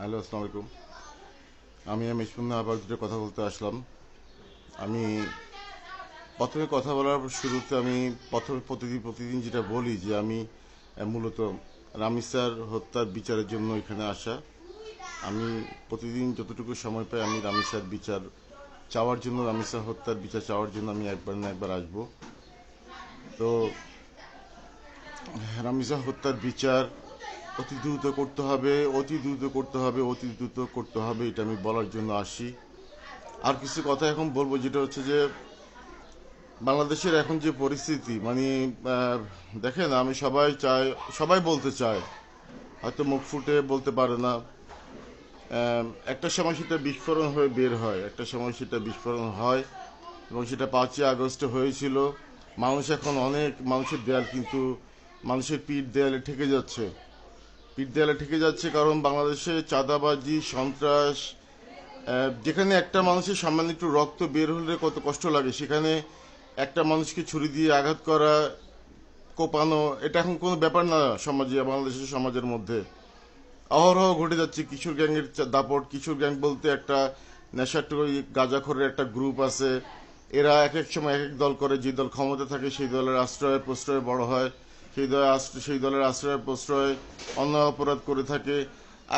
Hello, আসসালামু আলাইকুম। আমি মিশপুর আবার দুটো কথা বলতে আসলাম। আমি প্রথমে কথা বলার শুরুতে আমি প্রথমে প্রতিদিন যেটা বলি যে আমি মূলত রামিসার হত্যার বিচারের জন্য এখানে আসা। আমি প্রতিদিন যতটুকু সময় পাই আমি রামিসার বিচার চাওয়ার জন্য, রামিসা হত্যার বিচার চাওয়ার জন্য আমি একবার না একবার আসবো। তো রামিসা হত্যার বিচার অতি দ্রুত করতে হবে, অতি দ্রুত করতে হবে, অতি দ্রুত করতে হবে, এটা আমি বলার জন্য আসি। আর কিছু কথা এখন বলবো, যেটা হচ্ছে যে বাংলাদেশের এখন যে পরিস্থিতি, মানে দেখেন, আমি সবাই বলতে চায়, হয়তো মুখ ফুটে বলতে পারে না। একটা সময় সেটা বিস্ফোরণ হয়ে বের হয়, একটা সময় সেটা বিস্ফোরণ হয়, এবং সেটা 5ই আগস্টে হয়েছিল। মানুষ এখন অনেক মানুষের দেয়াল কিন্তু মানুষের পিঠ দেয়ালে ঠেকে যাচ্ছে, কারণ বাংলাদেশে চাঁদাবাজি, সন্ত্রাস, যেখানে একটা মানুষের সামান্য একটু রক্ত বের হলে কত কষ্ট লাগে, সেখানে একটা মানুষকে ছুরি দিয়ে আঘাত করা, কোপানো, এটা এখন কোনো ব্যাপার না সমাজে, বাংলাদেশের সমাজের মধ্যে অহরহ ঘটে যাচ্ছে। কিশোর গ্যাংয়ের দাপট, কিশোর গ্যাং বলতে একটা নেশাটরি গাঁজাখোরের একটা গ্রুপ আছে। এরা এক এক সময় এক এক দল করে, যে দল ক্ষমতা থাকে সেই দলের আশ্রয় প্রশ্রয় বড় হয়, সেই দলের আশ্রয় প্রশ্রয় অন্য অপরাধ করে থাকে।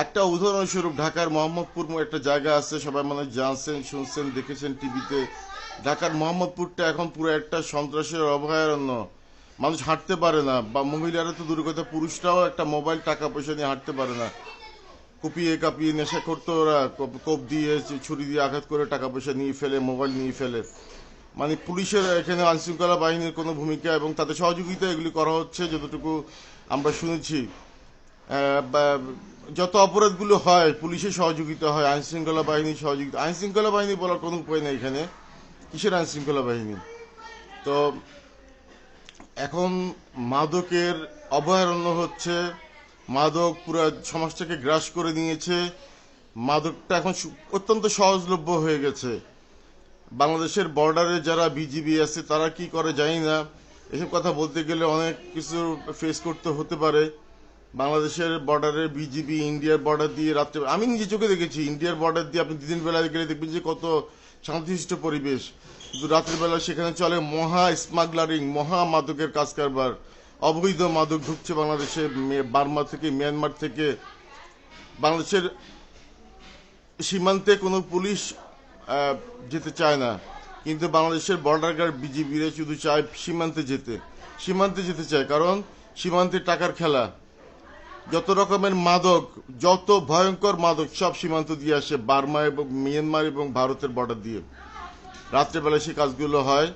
একটা উদাহরণস্বরূপ, ঢাকার মোহাম্মদপুর একটা জায়গা আছে, সবাই মানে জানছেন, শুনছেন, দেখেছেন টিভিতে। ঢাকার মোহাম্মদপুরটা এখন পুরো একটা সন্ত্রাসের অভয়ারণ্য। মানুষ হাঁটতে পারে না, বা মহিলারা তো দূরের কথা, পুরুষরাও একটা মোবাইল, টাকা পয়সা নিয়ে হাঁটতে পারে না। কুপিয়ে কাঁপিয়ে নেশা করতো ওরা, কোপ দিয়ে, ছুরি দিয়ে আঘাত করে টাকা পয়সা নিয়ে ফেলে, মোবাইল নিয়ে ফেলে। মানে পুলিশের এখানে আইনশৃঙ্খলা বাহিনীর কোনো ভূমিকা এবং তাদের সহযোগিতা এগুলি করা হচ্ছে যতটুকু আমরা শুনেছি। যত অপরাধগুলো হয় পুলিশের সহযোগিতা হয়, আইনশৃঙ্খলা বাহিনীর সহযোগিতা। আইনশৃঙ্খলা বাহিনী বলার কোনো উপায় নেই এখানে, কিসের আইনশৃঙ্খলা বাহিনী? তো এখন মাদকের অভয়ারণ্য হচ্ছে, মাদক পুরো সমাজটাকে গ্রাস করে নিয়েছে। মাদকটা এখন অত্যন্ত সহজলভ্য হয়ে গেছে। বাংলাদেশের বর্ডারে যারা বিজিবি আছে তারা কি করে জানি না, এসব কথা বলতে গেলে অনেক কিছু ফেস করতে হতে পারে। বাংলাদেশের বর্ডারে বিজিবি ইন্ডিয়ার বর্ডার দিয়ে রাত্রে, আমি নিজে চোখে দেখেছি, ইন্ডিয়ার বর্ডার দিয়ে আপনি দিনের বেলা গেলে দেখবেন যে কত শান্তিশিষ্ট পরিবেশ, কিন্তু রাত্রের বেলা সেখানে চলে মহা স্মাগলারিং, মহা মাদকের কাজ কারবার। অবৈধ মাদক ঢুকছে বাংলাদেশে, বার্মা থেকে, মিয়ানমার থেকে। বাংলাদেশের সীমান্তে কোনো পুলিশ যেতে চায় না, কিন্তু বাংলাদেশের বর্ডার গার্ড বিজিবিরা শুধু চায় সীমান্তে যেতে চায়, কারণ সীমান্তে টাকার খেলা। যত রকমের মাদক, যত ভয়ঙ্কর মাদক, সব সীমান্ত দিয়ে আসে, বার্মা এবং মিয়ানমার এবং ভারতের বর্ডার দিয়ে। রাত্রেবেলায় সেই কাজগুলো হয়।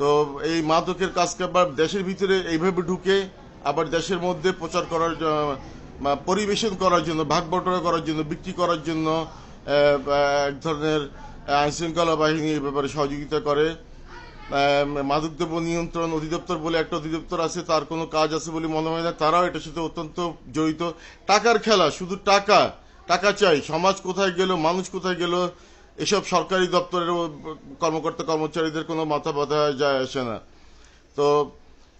তো এই মাদকের কাজ কারবার দেশের ভিতরে এইভাবে ঢুকে, আবার দেশের মধ্যে প্রচার করার পরিবেশন করার জন্য, ভাগ বটরা করার জন্য, বিক্রি করার জন্য এক ধরনের আইনশৃঙ্খলা বাহিনী এই ব্যাপারে সহযোগিতা করে। মাদকদ্রব্য নিয়ন্ত্রণ অধিদপ্তর বলে একটা অধিদপ্তর আছে, তার কোনো কাজ আছে বলে মনে হয় না, তারাও এটার সাথে অত্যন্ত জড়িত। টাকার খেলা, শুধু টাকা, টাকা চাই। সমাজ কোথায় গেল, মানুষ কোথায় গেল, এসব সরকারি দপ্তরের কর্মকর্তা কর্মচারীদের কোনো মাথা ব্যথা যায় আসে না। তো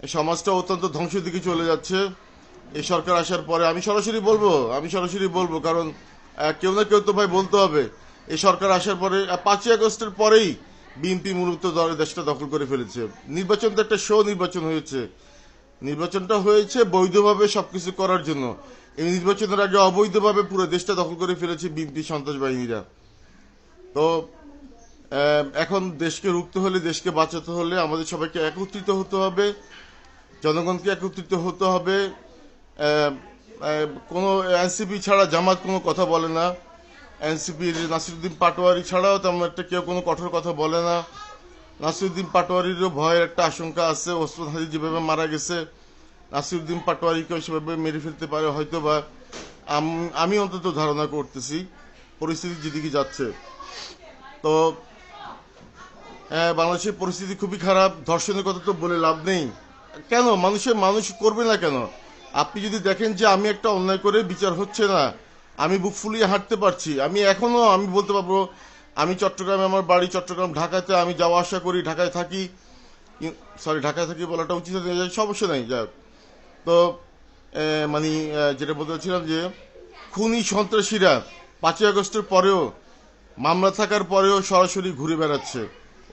এই সমাজটা অত্যন্ত ধ্বংসের দিকে চলে যাচ্ছে এই সরকার আসার পরে। আমি সরাসরি বলবো, কারণ কেউ না কেউ তো ভাই বলতে হবে। এই সরকার আসার পরে 5ই আগস্টের পরেই বিএনপি মূলত দেশটা দখল করে ফেলেছে। নির্বাচন তো একটা নির্বাচনটা হয়েছে বৈধভাবে সবকিছু করার জন্য। এই নির্বাচনের আগে অবৈধভাবে পুরো দেশটা দখল করে ফেলেছে বিএনপি সন্ত্রাস বাহিনীরা। তো এখন দেশকে রুখতে হলে, দেশকে বাঁচাতে হলে আমাদের সবাইকে একত্রিত হতে হবে, জনগণকে একত্রিত হতে হবে। কোনো এনসিপি ছাড়া জামাত কোনো কথা বলে না, এনসিপির নাসিরুদ্দিন পাটোয়ারি ছাড়াও তেমন একটা কেউ কোনো কঠোর কথা বলে না। নাসিরুদ্দিন পাটোয়ারিরও ভয়ের একটা আশঙ্কা আছে, ওসমান হাদি যেভাবে মারা গেছে, নাসিরুদ্দিন পাটোয়ারিকেও সেভাবে মেরে ফেলতে পারে হয়তো বা। আমি অন্তত ধারণা করতেছি পরিস্থিতি যেদিকে যাচ্ছে। তো বাংলাদেশের পরিস্থিতি খুবই খারাপ। ধর্ষণের কথা তো বলে লাভ নেই। কেন মানুষ করবে না কেন? আপনি যদি দেখেন যে আমি একটা অন্যায় করে বিচার হচ্ছে না, আমি বুক ফুলিয়ে হাঁটতে পারছি, আমি বলতে পারবো, আমি চট্টগ্রামে, আমার বাড়ি চট্টগ্রাম, ঢাকাতে আমি যাওয়া আসা করি, ঢাকায় থাকি, ঢাকায় থাকি বলাটা উচিত, সমস্যা নেই, যাক। তো মানে যেটা বলতে চাচ্ছিলাম যে খুনি সন্ত্রাসীরা 5ই আগস্টের পরেও মামলা থাকার পরেও সরাসরি ঘুরে বেড়াচ্ছে,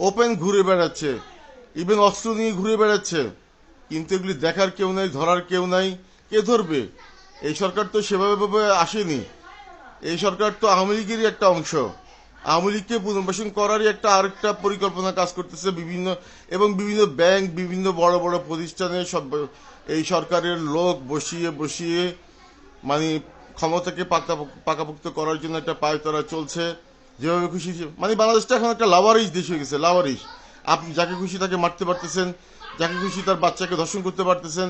ওপেন ঘুরে বেড়াচ্ছে, ইভেন অস্ত্র নিয়ে ঘুরে বেড়াচ্ছে। কিন্তু এগুলি দেখার কেউ নাই, ধরার কেউ নাই। কে ধরবে? এই সরকার তো সেভাবে আসেনি। এই সরকার তো আওয়ামী লীগেরই একটা অংশ। আওয়ামী লীগকে পুনর্বাসন করারই আরেকটা পরিকল্পনা কাজ করতেছে বিভিন্ন ব্যাংক, বিভিন্ন বড় বড় প্রতিষ্ঠানে সব এই সরকারের লোক বসিয়ে বসিয়ে মানে ক্ষমতাকে পাকাপোক্ত করার জন্য একটা পায়তারা চলছে। যেভাবে খুশি বাংলাদেশটা এখন একটা লাওয়ারিশ দেশ হয়ে গেছে, লাওয়ারিশ। আপনি যাকে খুশি তাকে মারতে পারতেছেন, যাকে খুশি তার বাচ্চাকে ধর্ষণ করতে পারতেছেন।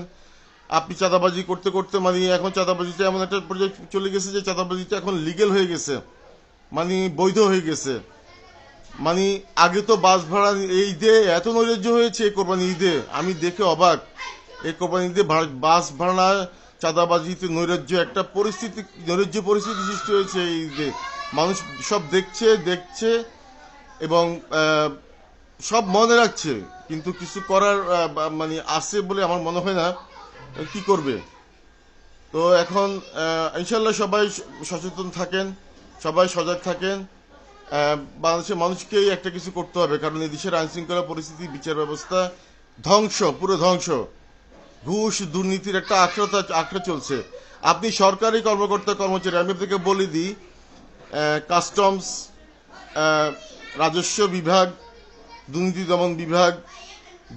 আপনি চাঁদাবাজি করতে করতে এখন চাঁদাবাজিটা এমন একটা পর্যায়ে চলে গেছে যে চাঁদাবাজিটা এখন লিগেল হয়ে গেছে, বৈধ হয়ে গেছে। আগে তো বাস ভাড়া এই ঈদে এত নৈরাজ্য হয়েছে, কোরবানি ঈদে আমি দেখে অবাক। এই কোরবানি ঈদে বাস ভাড়া চাঁদাবাজিতে নৈরাজ্য পরিস্থিতি সৃষ্টি হয়েছে এই ঈদে। মানুষ সব দেখছে এবং সব মনে রাখছে, কিন্তু কিছু করার আছে বলে আমার মনে হয় না। কি করবে? তো এখন ইনশাল্লাহ সবাই সচেতন থাকেন, সবাই সজাগ থাকেন। বাংলাদেশের মানুষকেই একটা কিছু করতে হবে, কারণ এই দেশের আইন শৃঙ্খলা পরিস্থিতি, বিচার ব্যবস্থা পুরো ধ্বংস। ঘুষ দুর্নীতির একটা আখড়া চলছে। আপনি সরকারি কর্মকর্তা কর্মচারী, আমি আপনাকে বলে দিই, কাস্টমস, রাজস্ব বিভাগ, দুর্নীতি দমন বিভাগ,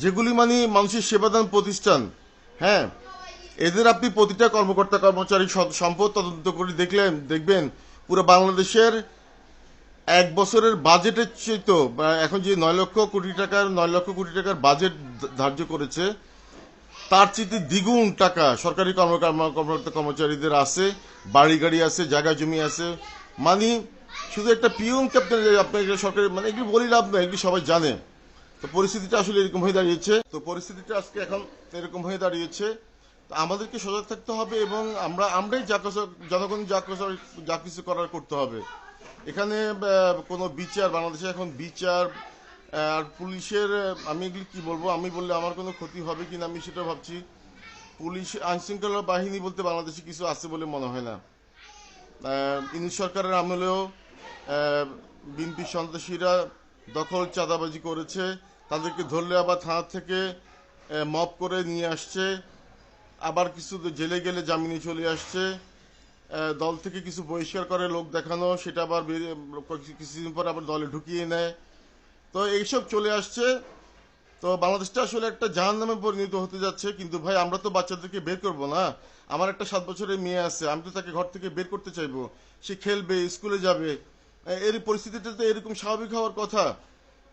যেগুলি মানুষের সেবাদান প্রতিষ্ঠান, হ্যাঁ, এদের আপনি প্রতিটা কর্মকর্তা কর্মচারী সম্পদ তদন্ত করে দেখবেন পুরো বাংলাদেশের 1 বছরের বাজেটের চেয়ে এখন যে 9 লক্ষ কোটি টাকার বাজেট ধার্য করেছে, তার চেয়ে দ্বিগুণ টাকা সরকারি কর্মকর্তা কর্মচারীদের আছে, বাড়ি গাড়ি আছে, জায়গা জমি আছে। শুধু একটা পিউন ক্যাপ্টেন আপনাকে সরকারি এগুলি বলি লাভ না, এগুলি সবাই জানে। তো পরিস্থিতিটা আসলে এরকম হয়ে দাঁড়িয়েছে। আজকে এখন এরকম হয়ে দাঁড়িয়েছে। আমাদেরকে সজাগ থাকতে হবে এবং আমরাই জনগণ যা কিছু করার করতে হবে। এখানে কোনো বিচার, বাংলাদেশে এখন বিচার আর পুলিশের, আমি এগুলি কি বলবো, আমি বললে আমার কোনো ক্ষতি হবে কিনা আমি সেটা ভাবছি। পুলিশ আইন শৃঙ্খলা বাহিনী বলতে বাংলাদেশে কিছু আছে বলে মনে হয় না। ইউনিট সরকারের আমলেও বিএনপি সন্ত্রাসীরা দখল চাঁদাবাজি করেছে, তাদেরকে ধরলে আবার থানা থেকে মব করে নিয়ে আসছে, আবার কিছু জেলে গেলে জামিনে চলে আসছে, দল থেকে কিছু বহিষ্কার করে লোক দেখানো, সেটা আবার কিছুদিন পর আবার দলে ঢুকিয়ে নেয়। তো এইসব চলে আসছে। তো বাংলাদেশটা আসলে একটা জাহান্নামে পরিণত হতে যাচ্ছে। কিন্তু ভাই, আমরা তো বাচ্চাদেরকে বের করব না। আমার একটা 7 বছরের মেয়ে আছে, আমি তো তাকে ঘর থেকে বের করতে চাইবো, সে খেলবে, স্কুলে যাবে। এর পরিস্থিতিটা তো এরকম স্বাভাবিক হওয়ার কথা।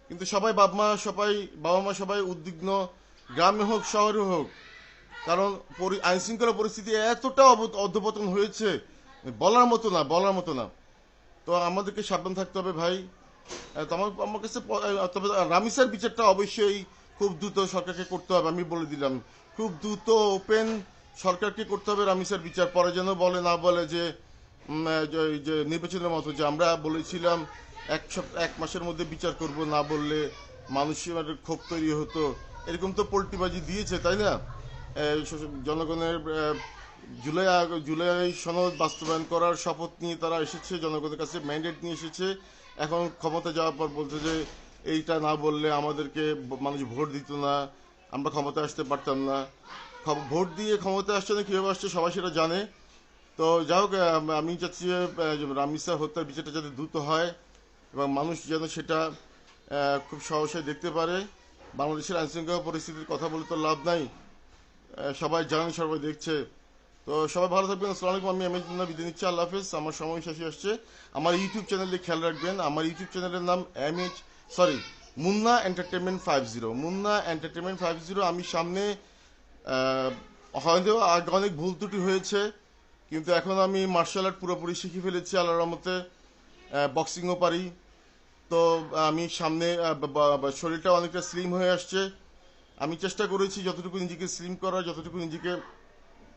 কিন্তু বাবা মা সবাই উদ্বিগ্ন, গ্রামে হোক শহরে হোক। কারণ আইন শৃঙ্খলা পরিস্থিতি এতটা অধঃপতন হয়েছে, বলার মতো না। তো আমাদেরকে সাবধান থাকতে হবে ভাই। আমার কাছে তবে রামিসার বিচারটা অবশ্যই খুব দ্রুত সরকারকে করতে হবে। আমি বলে দিলাম, খুব দ্রুত ওপেন সরকারকে করতে হবে রামিসার বিচার। পরে যেন না বলে যে নির্বাচনের মতো যে আমরা বলেছিলাম 1 মাসের মধ্যে বিচার করব, না বললে মানুষের ক্ষোভ তৈরি হতো। এরকম তো পোল্টিবাজি দিয়েছে, তাই না? জনগণের জুলাই সনদ বাস্তবায়ন করার শপথ নিয়ে তারা এসেছে, জনগণের কাছে ম্যান্ডেট নিয়ে এসেছে। এখন ক্ষমতা যাওয়ার পর বলছে যে এইটা না বললে আমাদেরকে মানুষ ভোট দিত না, আমরা ক্ষমতা আসতে পারতাম না। ভোট দিয়ে ক্ষমতা আসছে না, কীভাবে আসছে সবাই সেটা জানে। তো যাই হোক, আমি চাচ্ছি যে রামিসা হত্যার বিচারটা যাতে দ্রুত হয় এবং মানুষ যেন সেটা খুব সহসায় দেখতে পারে। বাংলাদেশের আইনশৃঙ্খলা পরিস্থিতির কথা বলে তো লাভ নাই, সবাই জানে, সবাই দেখছে। তো সবাই ভালো থাকবেন। আসসালামু আলাইকুম। আমি বিদায় নিচ্ছি। আল্লাহ হাফেজ। আমার সময় শেষে আসছে। আমার ইউটিউব চ্যানেলে খেয়াল রাখবেন। আমার ইউটিউব চ্যানেলের নাম মুন্না এন্টারটেনমেন্ট 50। মুন্না এন্টারটেনমেন্ট 50। আমি সামনে হয়তো আগে অনেক ভুল ত্রুটি হয়েছে, কিন্তু এখন আমি মার্শাল আর্ট পুরোপুরি শিখে ফেলেছি আল্লাহর রহমতে, বক্সিংও পারি। তো আমি সামনে শরীরটা অনেকটা স্লিম হয়ে আসছে। আমি চেষ্টা করেছি যতটুকু নিজেকে স্লিম করার, যতটুকু নিজেকে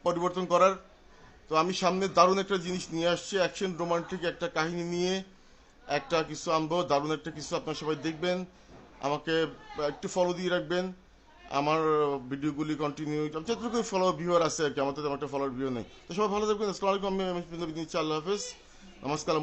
পরিবর্তন করার। তো আমি সামনে দারুণ একটা জিনিস নিয়ে আসছি, অ্যাকশন রোমান্টিক একটা কাহিনী নিয়ে একটা কিছু আনবো, দারুণ একটা কিছু। আপনারা সবাই দেখবেন, আমাকে একটু ফলো দিয়ে রাখবেন। আমার ভিডিওগুলি কন্টিনিউ যতটুকু ফলো ভিউয়ার আছে আর কি, আমাদের তেমন একটা ফলোয়ার ভিউ নেই। তো সবাই ভালো থাকবেন। আসসালামু আলাইকুম। আমি আল্লাহ হাফেজ, নমস্কার।